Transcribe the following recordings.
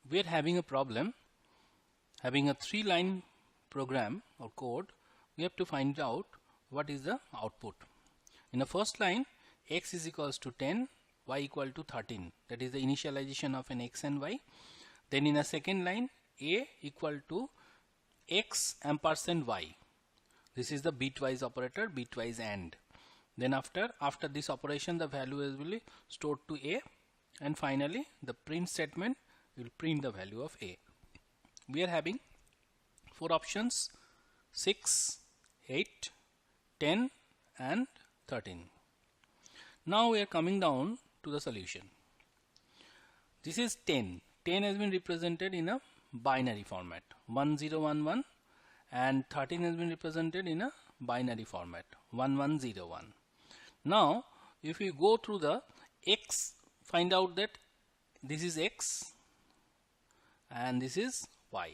we are having a problem, having a 3-line program or code. We have to find out what is the output. In the first line, x is equals to 10, y equal to 13. That is the initialization of an x and y. Then in the second line, a equal to x ampersand y. This is the bitwise operator, bitwise AND. Then after this operation, the value will be stored to a, and finally the print statement will print the value of a. We are having 4 options: 6, 8, 10 and 13. Now we are coming down to the solution. This is 10. 10 has been represented in a binary format, 1011, and 13 has been represented in a binary format, 1101. Now if we go through the x, find out that this is x and this is y.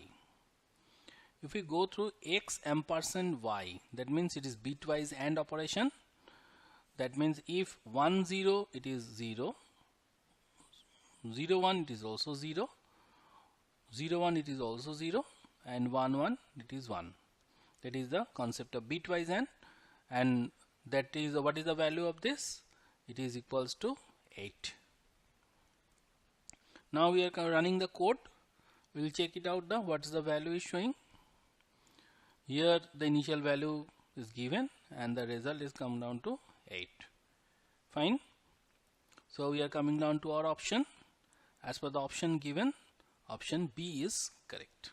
If we go through x ampersand y, that means it is bitwise AND operation. That means if 1 0 it is 0, 0 1 it is also 0, 0 1 it is also 0, and 1 1 it is 1. That is the concept of bitwise AND, and that is what is the value of this? It is equals to 8. Now we are running the code. We will check it out. What is the value is showing. Here the initial value is given and the result is come down to 8. Fine. So we are coming down to our option. As per the option given, option B is correct.